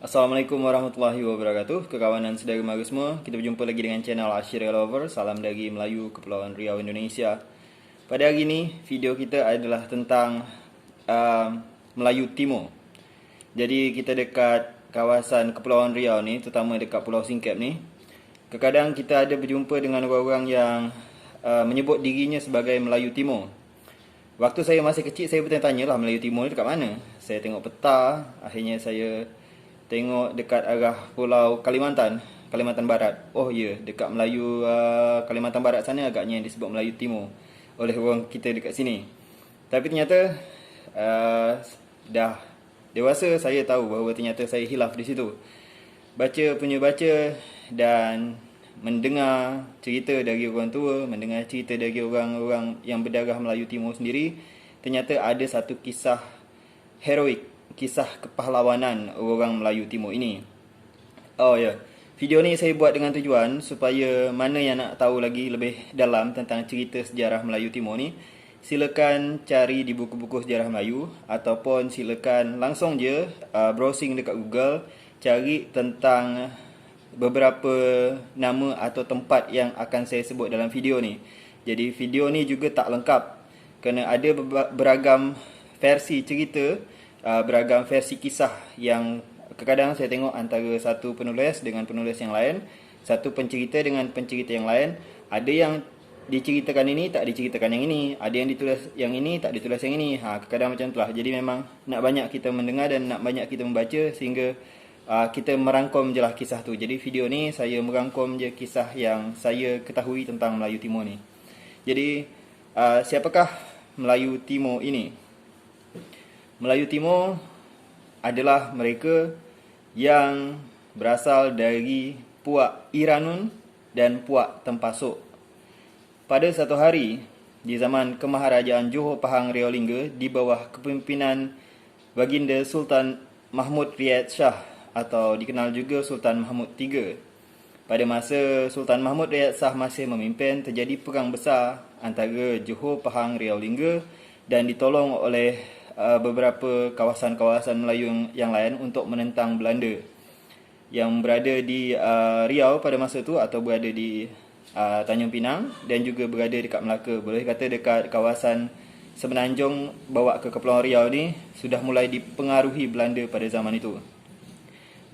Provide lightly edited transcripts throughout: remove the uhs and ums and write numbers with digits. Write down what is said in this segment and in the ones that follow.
Assalamualaikum warahmatullahi wabarakatuh. Kekawanan saudara mara semua, kita berjumpa lagi dengan channel Ashira Lover. Salam dari Melayu, Kepulauan Riau, Indonesia. Pada hari ini, video kita adalah tentang Melayu Timur. Jadi kita dekat kawasan Kepulauan Riau ni, terutama dekat Pulau Singkep ni, kadang-kadang kita ada berjumpa dengan orang-orang yang menyebut dirinya sebagai Melayu Timur. Waktu saya masih kecil, saya bertanya-tanya lah Melayu Timur ni dekat mana. Saya tengok peta, akhirnya saya tengok dekat arah Pulau Kalimantan, Kalimantan Barat. Oh ya, dekat Melayu Kalimantan Barat sana agaknya disebut Melayu Timur oleh orang kita dekat sini. Tapi ternyata dah dewasa saya tahu bahawa ternyata saya hilaf di situ. Baca dan mendengar cerita dari orang tua, mendengar cerita dari orang-orang yang berdarah Melayu Timur sendiri, ternyata ada satu kisah heroik, kisah kepahlawanan orang Melayu Timur ini. Oh ya, video ni saya buat dengan tujuan supaya mana yang nak tahu lagi lebih dalam tentang cerita sejarah Melayu Timur ni, silakan cari di buku-buku sejarah Melayu ataupun silakan langsung je browsing dekat Google, cari tentang beberapa nama atau tempat yang akan saya sebut dalam video ni. Jadi video ni juga tak lengkap kerana ada beragam versi cerita, beragam versi kisah yang kadang-kadang saya tengok antara satu penulis dengan penulis yang lain, satu pencerita dengan pencerita yang lain. Ada yang diceritakan ini tak diceritakan yang ini, ada yang ditulis yang ini tak ditulis yang ini. Kadang-kadang macam itulah. Jadi memang nak banyak kita mendengar dan nak banyak kita membaca sehingga kita merangkum je lah kisah tu. Jadi video ni saya merangkum je kisah yang saya ketahui tentang Melayu Timur ni. Jadi siapakah Melayu Timur ini? Melayu Timur adalah mereka yang berasal dari Puak Iranun dan Puak Tempasuk. Pada satu hari, di zaman Kemaharajaan Johor Pahang Riau Lingga di bawah kepimpinan Baginda Sultan Mahmud Riyad Shah atau dikenal juga Sultan Mahmud III. Pada masa Sultan Mahmud Riyad Shah masih memimpin, terjadi perang besar antara Johor Pahang Riau Lingga dan ditolong oleh beberapa kawasan-kawasan Melayu yang lain untuk menentang Belanda yang berada di Riau pada masa itu atau berada di Tanjung Pinang dan juga berada dekat Melaka. Boleh kata dekat kawasan Semenanjung bawa ke Kepulauan Riau ni sudah mulai dipengaruhi Belanda pada zaman itu.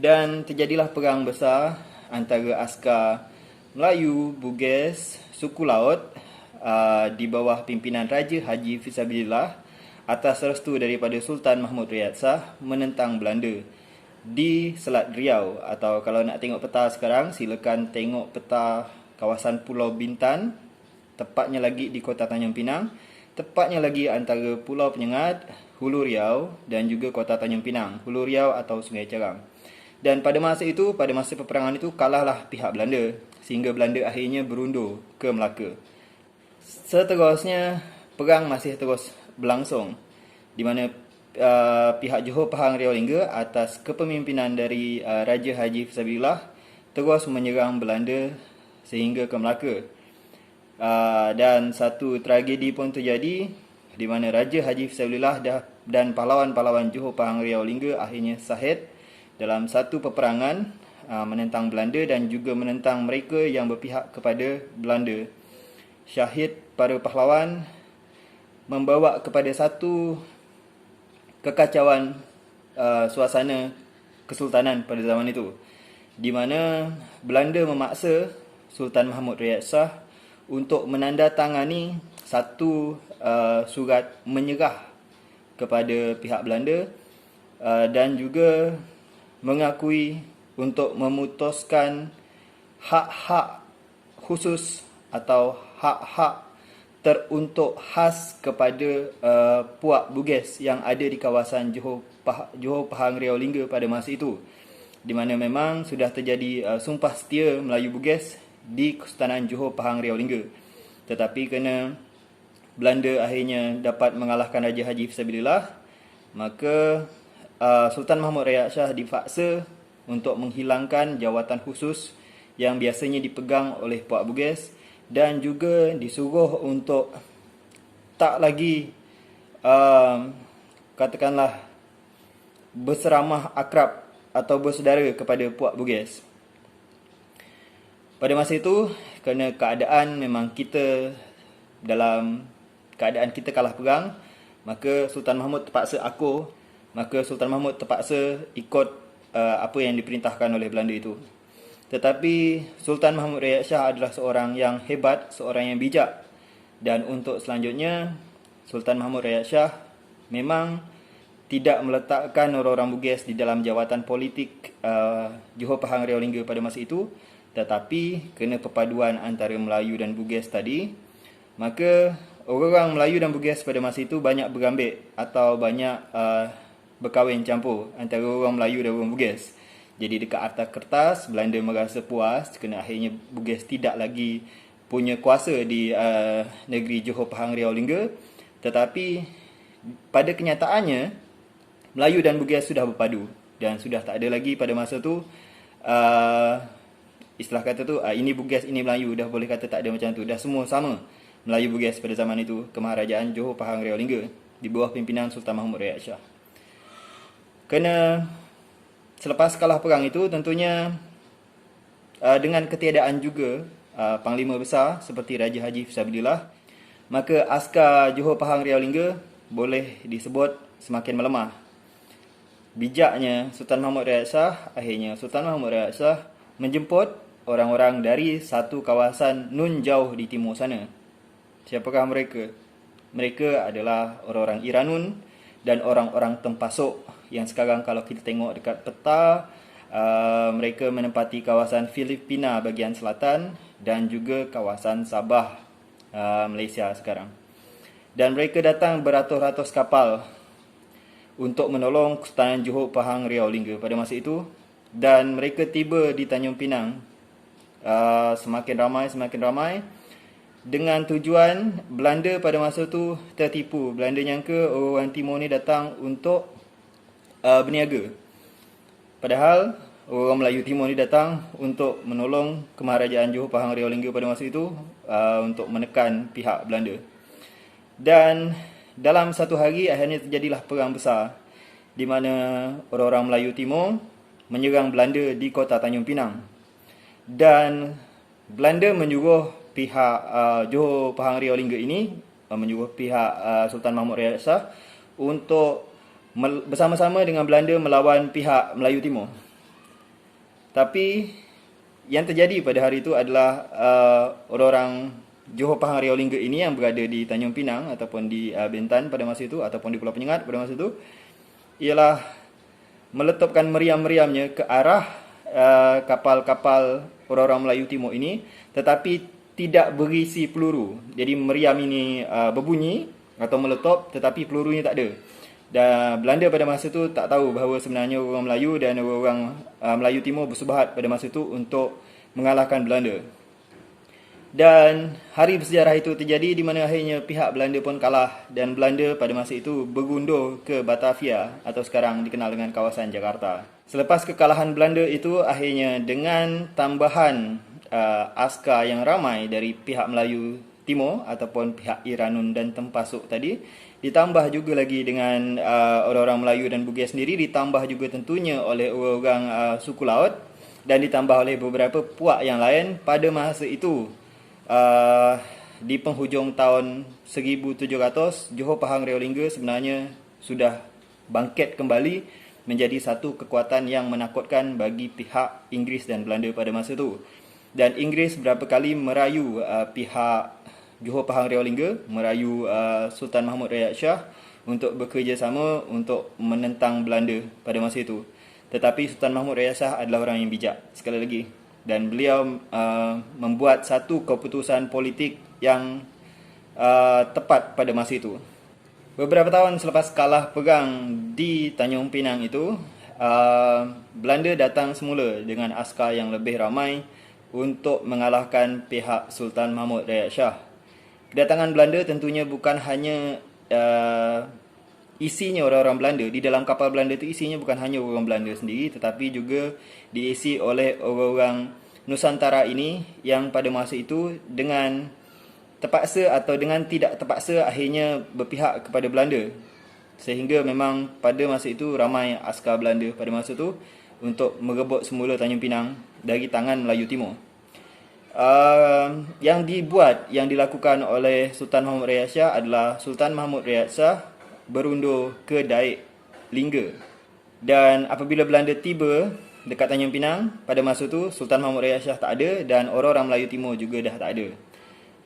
Dan terjadilah perang besar antara askar Melayu, Bugis, suku laut di bawah pimpinan Raja Haji Fisabilillah atas restu daripada Sultan Mahmud Riyad Shah menentang Belanda di Selat Riau. Atau kalau nak tengok peta sekarang, silakan tengok peta kawasan Pulau Bintan, tepatnya lagi di Kota Tanjung Pinang, tepatnya lagi antara Pulau Penyengat, Hulu Riau dan juga Kota Tanjung Pinang, Hulu Riau atau Sungai Cerang. Dan pada masa itu, pada masa peperangan itu, kalahlah pihak Belanda sehingga Belanda akhirnya berundur ke Melaka. Seterusnya, perang masih terus berlangsung di mana pihak Johor Pahang Riau Lingga atas kepemimpinan dari Raja Haji Fisabilillah terus menyerang Belanda sehingga ke Melaka. Dan satu tragedi pun terjadi di mana Raja Haji Fisabilillah dan pahlawan-pahlawan Johor Pahang Riau Lingga akhirnya syahid dalam satu peperangan menentang Belanda dan juga menentang mereka yang berpihak kepada Belanda. Syahid para pahlawan membawa kepada satu kekacauan suasana kesultanan pada zaman itu, di mana Belanda memaksa Sultan Mahmud Riyad Shah untuk menandatangani satu surat menyerah kepada pihak Belanda dan juga mengakui untuk memutuskan hak-hak khusus atau hak-hak teruntuk khas kepada Puak Bugis yang ada di kawasan Johor Pahang Riau Lingga pada masa itu, di mana memang sudah terjadi sumpah setia Melayu Bugis di Kesultanan Johor Pahang Riau Lingga. Tetapi kerana Belanda akhirnya dapat mengalahkan Raja Haji Fisabilillah, maka Sultan Mahmud Riyad Shah dipaksa untuk menghilangkan jawatan khusus yang biasanya dipegang oleh Puak Bugis dan juga disuruh untuk tak lagi katakanlah berseramah akrab atau bersaudara kepada Puak Bugis. Pada masa itu, kerana keadaan memang kita dalam keadaan kita kalah perang, maka Sultan Mahmud terpaksa akur, maka Sultan Mahmud terpaksa ikut apa yang diperintahkan oleh Belanda itu. Tetapi Sultan Mahmud Rayat Shah adalah seorang yang hebat, seorang yang bijak. Dan untuk selanjutnya, Sultan Mahmud Rayat Shah memang tidak meletakkan orang-orang Bugis di dalam jawatan politik Johor Pahang Riau Lingga pada masa itu, tetapi kerana perpaduan antara Melayu dan Bugis tadi, maka orang Melayu dan Bugis pada masa itu banyak bergambik atau banyak berkahwin campur antara orang Melayu dan orang Bugis. Jadi dekat atas kertas, Belanda merasa puas kerana akhirnya Bugis tidak lagi punya kuasa di negeri Johor Pahang Riau Lingga. Tetapi pada kenyataannya, Melayu dan Bugis sudah berpadu dan sudah tak ada lagi pada masa tu istilah kata tu ini Bugis, ini Melayu. Dah boleh kata tak ada macam tu. Dah semua sama Melayu Bugis pada zaman itu. Kemaharajaan Johor Pahang Riau Lingga di bawah pimpinan Sultan Mahmud Rayat Shah. Kerana selepas kalah perang itu, tentunya dengan ketiadaan juga Panglima Besar seperti Raja Haji Fisabilillah, maka askar Johor Pahang Riau Lingga boleh disebut semakin melemah. Bijaknya Sultan Mahmud Rayat Shah, akhirnya Sultan Mahmud Rayat Shah menjemput orang-orang dari satu kawasan nun jauh di timur sana. Siapakah mereka? Mereka adalah orang-orang Iranun dan orang-orang Tempasuk, yang sekarang kalau kita tengok dekat peta, mereka menempati kawasan Filipina bahagian selatan dan juga kawasan Sabah, Malaysia sekarang. Dan mereka datang beratus-ratus kapal untuk menolong Kesultanan Johor Pahang Riau Lingga pada masa itu. Dan mereka tiba di Tanjung Pinang semakin ramai dengan tujuan Belanda pada masa itu tertipu. Belanda nyangka orang Timur ni datang untuk berniaga. Padahal orang Melayu Timur ni datang untuk menolong Kemaharajaan Johor Pahang Riau Lingga pada masa itu untuk menekan pihak Belanda. Dan dalam satu hari akhirnya terjadilah perang besar di mana orang-orang Melayu Timur menyerang Belanda di kota Tanjung Pinang. Dan Belanda menyuruh pihak Johor Pahang Riau Lingga ini, menyuruh pihak Sultan Mahmud Rayat Shah untuk bersama-sama dengan Belanda melawan pihak Melayu Timur. Tapi yang terjadi pada hari itu adalah orang-orang Johor Pahang Riau Lingga ini yang berada di Tanjung Pinang ataupun di Bintan pada masa itu, ataupun di Pulau Penyengat pada masa itu, ialah meletupkan meriam-meriamnya ke arah kapal-kapal orang-orang Melayu Timur ini, tetapi tidak berisi peluru. Jadi meriam ini berbunyi atau meletup, tetapi pelurunya tak ada. Dan Belanda pada masa itu tak tahu bahawa sebenarnya orang Melayu dan orang Melayu Timur bersebahat pada masa itu untuk mengalahkan Belanda. Dan hari bersejarah itu terjadi di mana akhirnya pihak Belanda pun kalah, dan Belanda pada masa itu bergundur ke Batavia atau sekarang dikenal dengan kawasan Jakarta. Selepas kekalahan Belanda itu, akhirnya dengan tambahan askar yang ramai dari pihak Melayu Timur ataupun pihak Iranun dan Tempasuk tadi, ditambah juga lagi dengan orang-orang Melayu dan Bugis sendiri, ditambah juga tentunya oleh orang-orang suku laut, dan ditambah oleh beberapa puak yang lain. Pada masa itu, di penghujung tahun 1700, Johor Pahang Riau Lingga sebenarnya sudah bangkit kembali menjadi satu kekuatan yang menakutkan bagi pihak Inggeris dan Belanda pada masa itu. Dan Inggeris berapa kali merayu pihak Johor Pahang Riau Lingga, merayu Sultan Mahmud Rayat Shah untuk bekerjasama untuk menentang Belanda pada masa itu. Tetapi Sultan Mahmud Rayat Shah adalah orang yang bijak sekali lagi, dan beliau membuat satu keputusan politik yang tepat pada masa itu. Beberapa tahun selepas kalah perang di Tanjung Pinang itu, Belanda datang semula dengan askar yang lebih ramai untuk mengalahkan pihak Sultan Mahmud Rayat Shah. Kedatangan Belanda tentunya bukan hanya isinya orang-orang Belanda. Di dalam kapal Belanda itu isinya bukan hanya orang Belanda sendiri, tetapi juga diisi oleh orang-orang Nusantara ini yang pada masa itu dengan terpaksa atau dengan tidak terpaksa akhirnya berpihak kepada Belanda. Sehingga memang pada masa itu ramai askar Belanda pada masa itu untuk merebut semula Tanjung Pinang dari tangan Melayu Timur. Yang dilakukan oleh Sultan Mahmud Riyad Shah adalah Sultan Mahmud Riyad Shah berundur ke Daik Lingga. Dan apabila Belanda tiba dekat Tanjung Pinang, pada masa tu Sultan Mahmud Riyad Shah tak ada dan orang-orang Melayu Timur juga dah tak ada.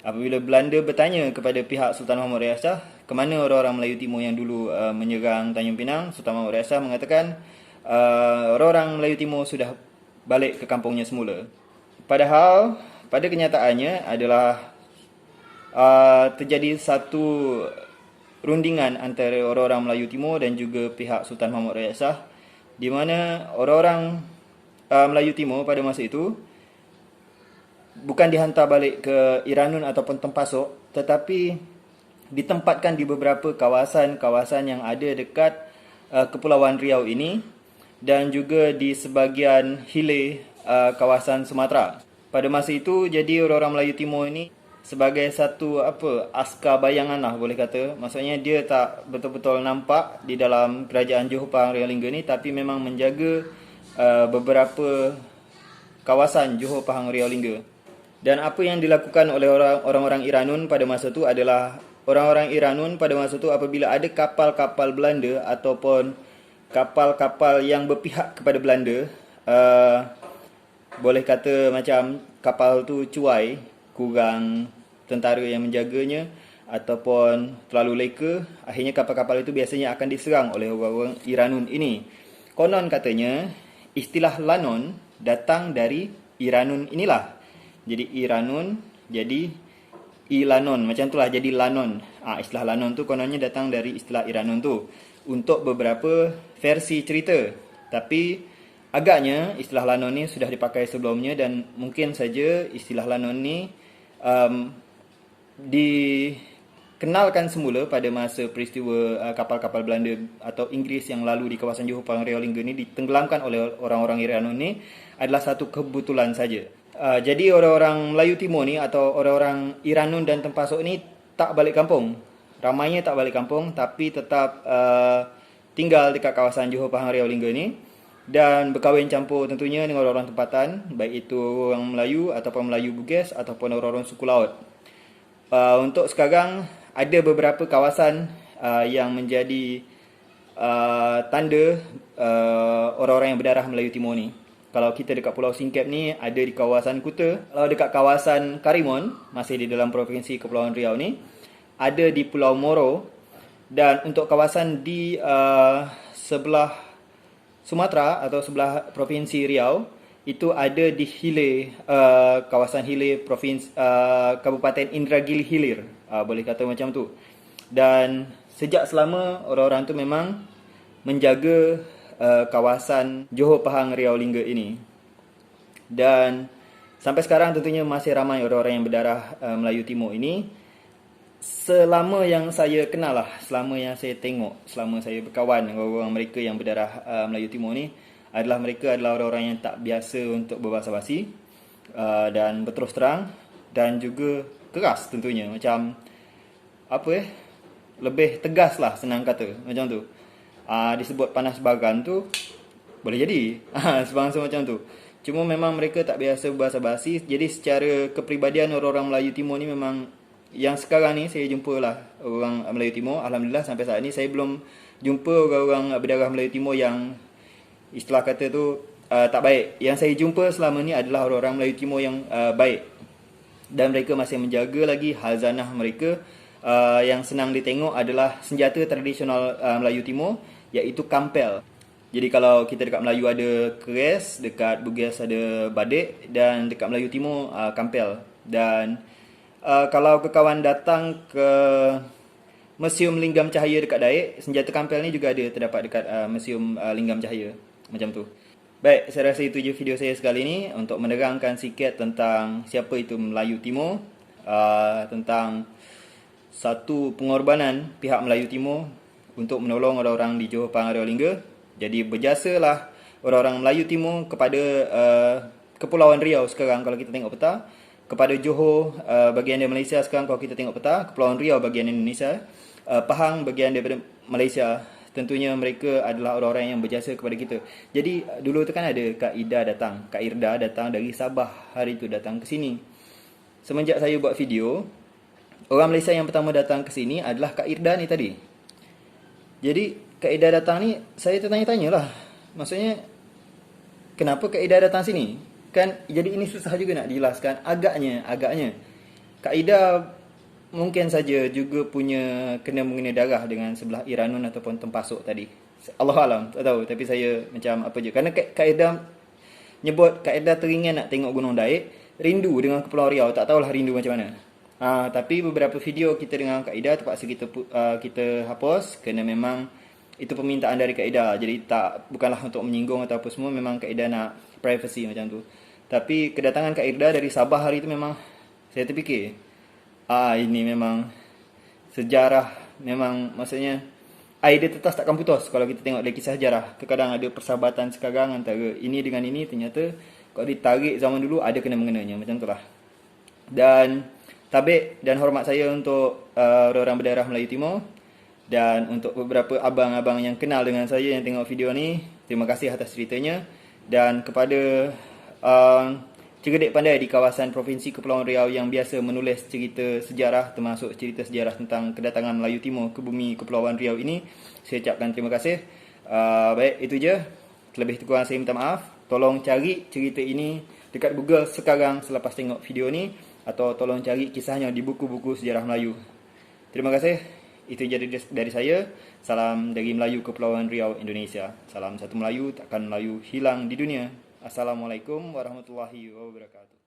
Apabila Belanda bertanya kepada pihak Sultan Mahmud Riyad Shah, ke mana orang-orang Melayu Timur yang dulu menyerang Tanjung Pinang, Sultan Mahmud Riyad Shah mengatakan orang-orang Melayu Timur sudah balik ke kampungnya semula. Padahal pada kenyataannya adalah terjadi satu rundingan antara orang-orang Melayu Timur dan juga pihak Sultan Mahmud Riyad Shah, di mana orang-orang Melayu Timur pada masa itu bukan dihantar balik ke Iranun ataupun Tempasok, tetapi ditempatkan di beberapa kawasan-kawasan yang ada dekat Kepulauan Riau ini dan juga di sebahagian hilir kawasan Sumatera. Pada masa itu, jadi orang-orang Melayu Timur ini sebagai satu askar bayangan lah boleh kata. Maksudnya dia tak betul-betul nampak di dalam kerajaan Johor Pahang Riau Lingga ni, tapi memang menjaga beberapa kawasan Johor Pahang Riau Lingga. Dan apa yang dilakukan oleh orang-orang Iranun pada masa itu adalah orang-orang Iranun pada masa itu apabila ada kapal-kapal Belanda ataupun kapal-kapal yang berpihak kepada Belanda, boleh kata macam kapal tu cuai, kurang tentara yang menjaganya ataupun terlalu leka, akhirnya kapal-kapal itu biasanya akan diserang oleh orang-orang Iranun ini. Konon katanya istilah Lanon datang dari Iranun inilah. Jadi Iranun jadi Ilanon, macam itulah jadi Lanon. Istilah Lanon tu kononnya datang dari istilah Iranun tu untuk beberapa versi cerita. Tapi agaknya istilah Lanon ni sudah dipakai sebelumnya dan mungkin saja istilah Lanon ni dikenalkan semula pada masa peristiwa kapal-kapal Belanda atau Inggeris yang lalu di kawasan Johor Pahang Riau Lingga ni ditenggelamkan oleh orang-orang Iranun ni adalah satu kebetulan saja. Jadi orang-orang Melayu Timur ni atau orang-orang Iranun dan Tempasok ni tak balik kampung. Ramainya tak balik kampung tapi tetap tinggal dekat kawasan Johor Pahang Riau Lingga ni dan berkahwin campur tentunya dengan orang-orang tempatan, baik itu orang Melayu ataupun Melayu Bugis ataupun orang-orang suku laut. Untuk sekarang ada beberapa kawasan yang menjadi tanda orang-orang yang berdarah Melayu Timur ni. Kalau kita dekat Pulau Singkep ni ada di kawasan Kuta. Kalau dekat kawasan Karimun, masih di dalam Provinsi Kepulauan Riau ni, ada di Pulau Moro. Dan untuk kawasan di sebelah Sumatera atau sebelah Provinsi Riau, itu ada di hilir, kawasan hilir Provinsi Kabupaten Indragiri Hilir, boleh kata macam tu. Dan sejak selama orang-orang tu memang menjaga kawasan Johor Pahang Riau Lingga ini. Dan sampai sekarang tentunya masih ramai orang-orang yang berdarah Melayu Timur ini. Selama yang saya kenal lah, selama yang saya tengok, selama saya berkawan dengan orang-orang mereka yang berdarah Melayu Timur ni, mereka adalah orang-orang yang tak biasa untuk berbahasa basi dan berterus terang dan juga keras tentunya. Macam lebih tegas lah, senang kata macam tu. Disebut panas bagan tu boleh jadi sebangsa macam tu. Cuma memang mereka tak biasa berbahasa basi. Jadi secara kepribadian orang-orang Melayu Timur ni memang yang sekarang ni saya jumpa lah orang Melayu Timur. Alhamdulillah sampai saat ni saya belum jumpa orang-orang berdarah Melayu Timur yang istilah kata tu tak baik. Yang saya jumpa selama ni adalah orang-orang Melayu Timur yang baik. Dan mereka masih menjaga lagi hazanah mereka. Yang senang ditengok adalah senjata tradisional Melayu Timur, iaitu kampel. Jadi kalau kita dekat Melayu ada keris, dekat Bugis ada badik, dan dekat Melayu Timur kampel. Dan kalau kawan datang ke Museum Linggam Cahaya dekat Daik, senjata kampel ni juga ada terdapat dekat Museum Linggam Cahaya. Macam tu. Baik, saya rasa itu je video saya sekali ni untuk menerangkan sikit tentang siapa itu Melayu Timur, tentang satu pengorbanan pihak Melayu Timur untuk menolong orang-orang di Johor Pahang Riau Lingga. Jadi berjasalah orang-orang Melayu Timur kepada Kepulauan Riau sekarang kalau kita tengok peta, kepada Johor bahagian dia Malaysia sekarang kalau kita tengok peta, Kepulauan Riau bahagian Indonesia, Pahang bahagian daripada Malaysia tentunya mereka adalah orang-orang yang berjasa kepada kita. Jadi dulu tu kan ada Kak Irda datang dari Sabah, hari tu datang ke sini. Semenjak saya buat video, orang Malaysia yang pertama datang ke sini adalah Kak Irda ni tadi. Jadi Kak Irda datang ni, saya tertanya-tanya lah, maksudnya kenapa Kak Ida datang sini? Kan jadi ini susah juga nak dijelaskan. Agaknya Kak Ida mungkin saja juga punya kena mengena darah dengan sebelah Iranun ataupun Tempasuk tadi. Allah alam, tak tahu, tapi saya macam apa je. Karena Kak Ida nyebut Kak Ida teringin nak tengok Gunung Daik, rindu dengan Kepulauan Riau, tak tahulah rindu macam mana. Tapi beberapa video kita dengan Kak Ida terpaksa kita hapus kerana memang itu permintaan dari Kak Ida. Jadi bukanlah untuk menyinggung atau apa semua, memang Kak Ida nak privacy macam tu. Tapi kedatangan Kak Ida dari Sabah hari itu memang saya terfikir, ini memang sejarah, memang maksudnya air dia tetas takkan putus. Kalau kita tengok dari kisah sejarah, kadang ada persahabatan sekarang antara ini dengan ini, ternyata kalau ditarik zaman dulu ada kena mengenanya, macam tu lah. Dan tabik dan hormat saya untuk orang-orang berdarah Melayu Timur. Dan untuk beberapa abang-abang yang kenal dengan saya yang tengok video ni, terima kasih atas ceritanya. Dan kepada cerdik pandai di kawasan Provinsi Kepulauan Riau yang biasa menulis cerita sejarah, termasuk cerita sejarah tentang kedatangan Melayu Timur ke bumi Kepulauan Riau ini, saya ucapkan terima kasih. Baik, itu je. Lebih kurang saya minta maaf. Tolong cari cerita ini dekat Google sekarang selepas tengok video ni, atau tolong cari kisahnya di buku-buku sejarah Melayu. Terima kasih. Itu jadi dari saya. Salam dari Melayu Kepulauan Riau, Indonesia. Salam satu Melayu, takkan Melayu hilang di dunia. Assalamualaikum warahmatullahi wabarakatuh.